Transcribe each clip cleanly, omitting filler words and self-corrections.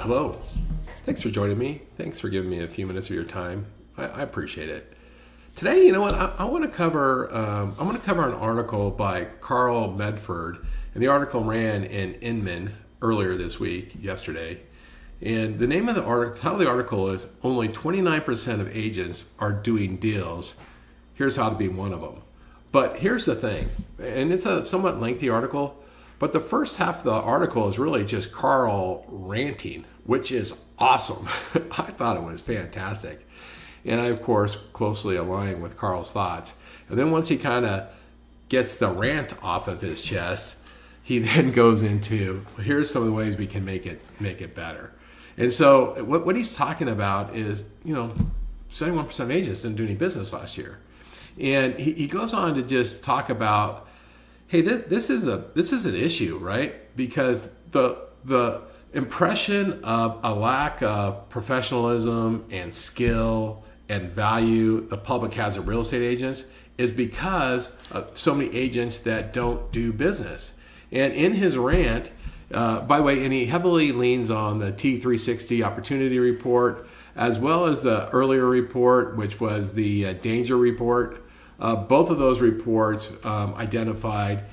Hello. Thanks for joining me. Thanks for giving me a few minutes of your time. I appreciate it. Today, you know what? I want to cover. I want to cover an article by Carl Medford, and the article ran in Inman earlier this week, yesterday. And the name of the article, the title of the article is "Only 29% of agents are doing deals. Here's how to be one of them." But here's the thing, and it's a somewhat lengthy article. But the first half of the article is really just Carl ranting, which is awesome. I thought it was fantastic. And I, of course, closely align with Carl's thoughts. And then once he kind of gets the rant off of his chest, he then goes into, here's some of the ways we can make it better. And so what he's talking about is, 71% of agents didn't do any business last year. And he goes on to just talk about, hey, this is an issue, right? Because the impression of a lack of professionalism and skill and value the public has of real estate agents is because of so many agents that don't do business. And in his rant, by the way, and he heavily leans on the T360 opportunity report, as well as the earlier report, which was the danger report. Both of those reports identified,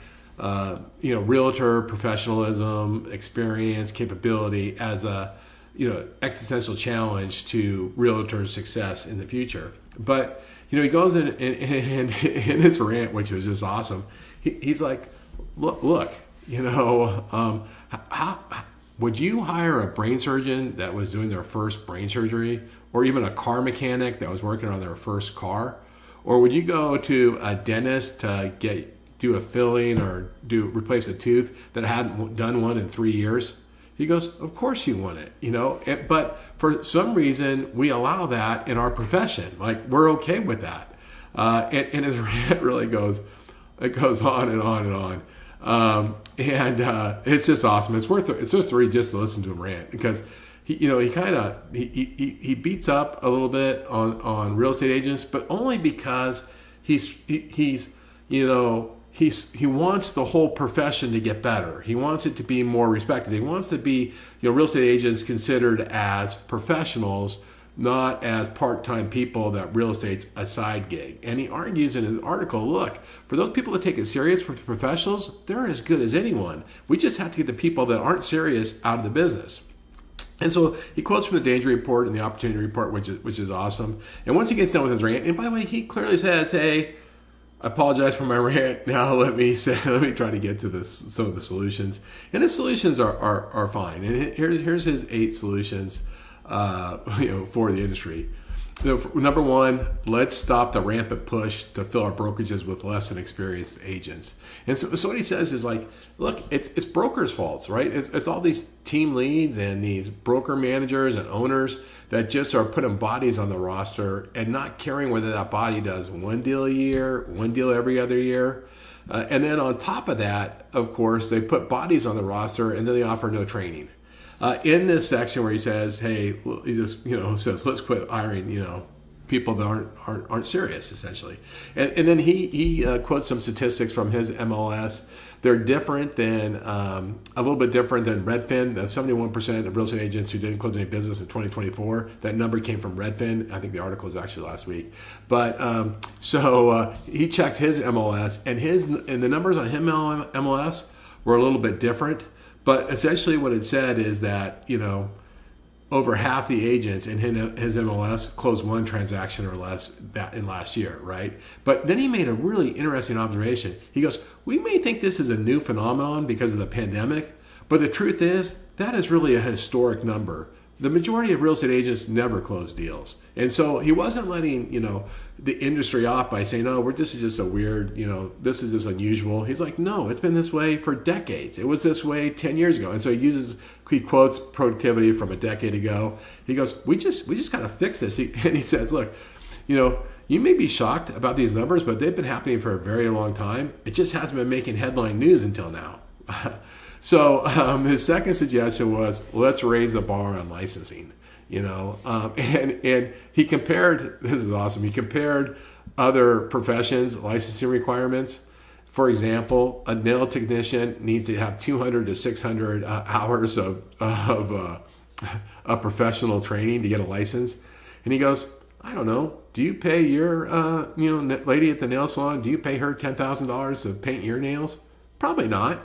realtor professionalism, experience, capability as a, existential challenge to realtor success in the future. But he goes in his rant, which was just awesome. He's like, look, how would you hire a brain surgeon that was doing their first brain surgery, or even a car mechanic that was working on their first car? Or would you go to a dentist to do a filling or replace a tooth that hadn't done one in 3 years? He goes, of course you want it, but for some reason we allow that in our profession. Like, we're okay with that. And his rant really goes on and on and on. It's just awesome. It's just read just to listen to him rant, because he beats up a little bit on real estate agents, but only because he wants the whole profession to get better. He wants it to be more respected. He wants to be, real estate agents considered as professionals, not as part-time people that real estate's a side gig. And he argues in his article, look, for those people that take it serious, for professionals, they're as good as anyone. We just have to get the people that aren't serious out of the business. And so he quotes from the danger report and the opportunity report, which is awesome. And once he gets done with his rant, and by the way, he clearly says, hey, I apologize for my rant. Now let me try to get to some of the solutions. And his solutions are fine. And here's his 8 solutions for the industry. Number 1, let's stop the rampant push to fill our brokerages with less than experienced agents. And so what he says is like, look, it's brokers' faults, right? It's all these team leads and these broker managers and owners that just are putting bodies on the roster and not caring whether that body does one deal a year, one deal every other year. And then on top of that, of course, they put bodies on the roster and then they offer no training. In this section where he says, hey, he just says, let's quit hiring people that aren't serious, essentially. And then he quotes some statistics from his MLS. They're different than a little bit different than Redfin. That's 71% of real estate agents who didn't close any business in 2024. That number came from Redfin. I think the article was actually last week. But so he checked his MLS, and the numbers on his MLS were a little bit different. But essentially what it said is that, over half the agents in his MLS closed one transaction or less in last year, right? But then he made a really interesting observation. He goes, we may think this is a new phenomenon because of the pandemic, but the truth is that is really a historic number. The majority of real estate agents never close deals. And so he wasn't letting, the industry off by saying, oh, this is just a weird, this is just unusual. He's like, no, it's been this way for decades. It was this way 10 years ago. And so he quotes productivity from a decade ago. He goes, we just got to fix this. And he says, look, you may be shocked about these numbers, but they've been happening for a very long time. It just hasn't been making headline news until now. So his second suggestion was, let's raise the bar on licensing, and he compared, this is awesome, he compared other professions' licensing requirements. For example, a nail technician needs to have 200 to 600 hours of a professional training to get a license? And he goes, I don't know. Do you pay your lady at the nail salon? Do you pay her $10,000 to paint your nails? Probably not.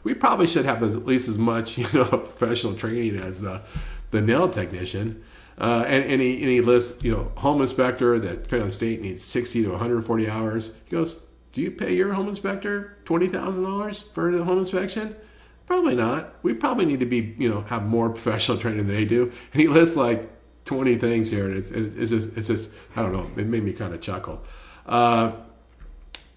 We probably should have at least as much professional training as the nail technician. And he lists home inspector that depending on the state needs 60 to 140 hours. He goes, do you pay your home inspector $20,000 for the home inspection? Probably not. We probably need to be have more professional training than they do. And he lists like 20 things here, and it's just I don't know. It made me kind of chuckle.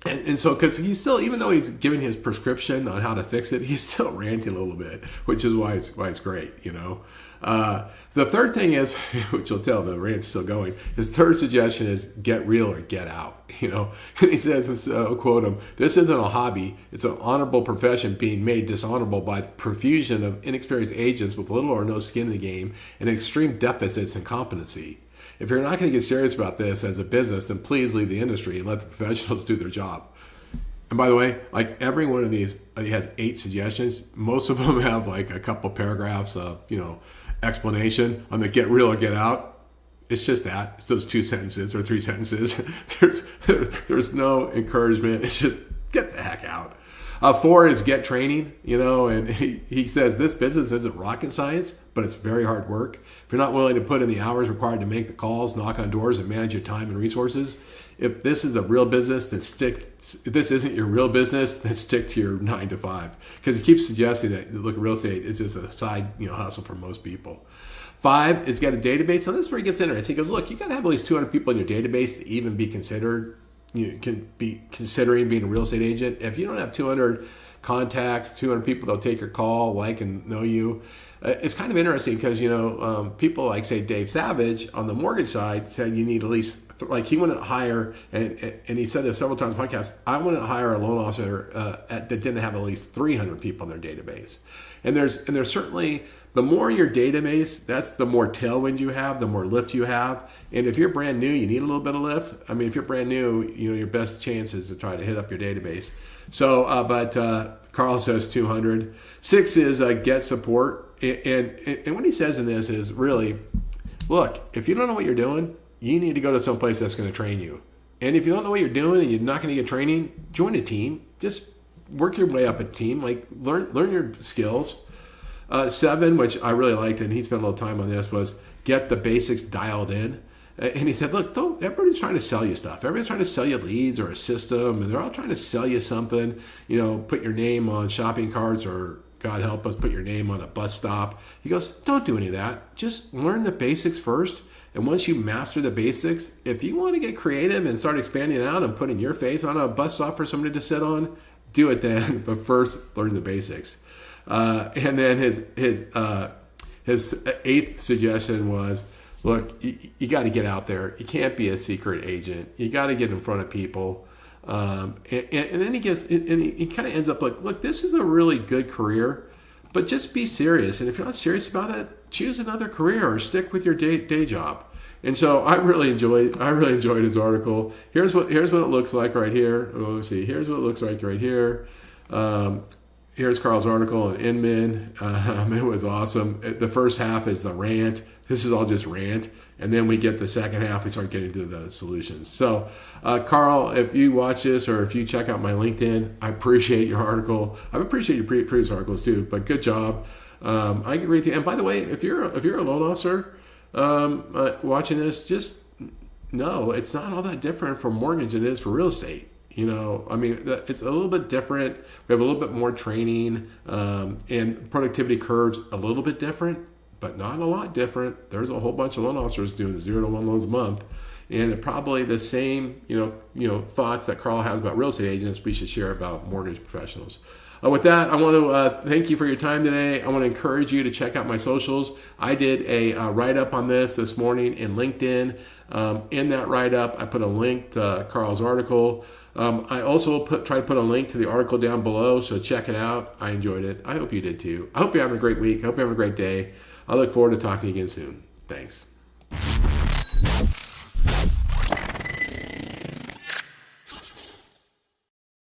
And so, because he's still, even though he's giving his prescription on how to fix it, he's still ranting a little bit, which is why it's great, The third thing is, which you'll tell the rant's still going, his third suggestion is get real or get out, And he says, I'll quote him, this isn't a hobby, it's an honorable profession being made dishonorable by the profusion of inexperienced agents with little or no skin in the game and extreme deficits in competency. If you're not going to get serious about this as a business, then please leave the industry and let the professionals do their job. And by the way, like every one of these, he has 8 suggestions. Most of them have like a couple paragraphs of, explanation on the get real or get out. It's just that. It's those 2 sentences or 3 sentences. There's no encouragement. It's just get the heck out. 4 is get training, and he says this business isn't rocket science, but it's very hard work. If you're not willing to put in the hours required to make the calls, knock on doors, and manage your time and resources, if this is a real business, then if this isn't your real business, then stick to your 9 to 5. Because he keeps suggesting that, look, real estate is just a side hustle for most people. 5 is get a database. So this is where he gets interested. He goes, look, you got to have at least 200 people in your database to even be considered. You can be considering being a real estate agent. If you don't have 200 contacts, 200 people that'll take your call, like and know you, it's kind of interesting because people like say Dave Savage on the mortgage side said you need at least he wouldn't hire, and he said this several times in the podcast, I wouldn't hire a loan officer that didn't have at least 300 people in their database. And there's certainly, the more your database, that's the more tailwind you have, the more lift you have. And if you're brand new, you need a little bit of lift. I mean, if you're brand new, your best chance is to try to hit up your database. So, but Carl says 200. 6 is get support. And what he says in this is really, look, if you don't know what you're doing, you need to go to some place that's going to train you. And if you don't know what you're doing and you're not going to get training, join a team. Just work your way up a team. Like learn your skills. 7, which I really liked, and he spent a little time on this, was get the basics dialed in. And he said, look, everybody's trying to sell you stuff. Everybody's trying to sell you leads or a system, and they're all trying to sell you something. Put your name on shopping carts, or God help us, put your name on a bus stop. He goes, don't do any of that. Just learn the basics first. And once you master the basics, if you want to get creative and start expanding out and putting your face on a bus stop for somebody to sit on, do it then. But first, learn the basics. And then his 8th suggestion was, look, you got to get out there. You can't be a secret agent. You got to get in front of people. And then he kind of ends up like, look, this is a really good career, but just be serious. And if you're not serious about it, choose another career or stick with your day job. And so I really enjoyed his article. Here's what it looks like right here. Oh, let's see. Here's what it looks like right here. Here's Carl's article on Inman. It was awesome. The first half is the rant. This is all just rant. And then we get the second half, we start getting to the solutions. So, Carl, if you watch this or if you check out my LinkedIn, I appreciate your article. I appreciate your previous articles too, but good job. I agree with you. And by the way, if you're a loan officer watching this, just know it's not all that different for mortgage than it is for real estate. It's a little bit different. We have a little bit more training, and productivity curves a little bit different, but not a lot different. There's a whole bunch of loan officers doing 0 to 1 loans a month, and probably the same, thoughts that Carl has about real estate agents we should share about mortgage professionals. With that, I want to thank you for your time today. I want to encourage you to check out my socials. I did a write-up on this morning in LinkedIn. In that write-up, I put a link to Carl's article. I also try to put a link to the article down below, so check it out. I enjoyed it. I hope you did too. I hope you're having a great week. I hope you're having a great day. I look forward to talking to you again soon. Thanks.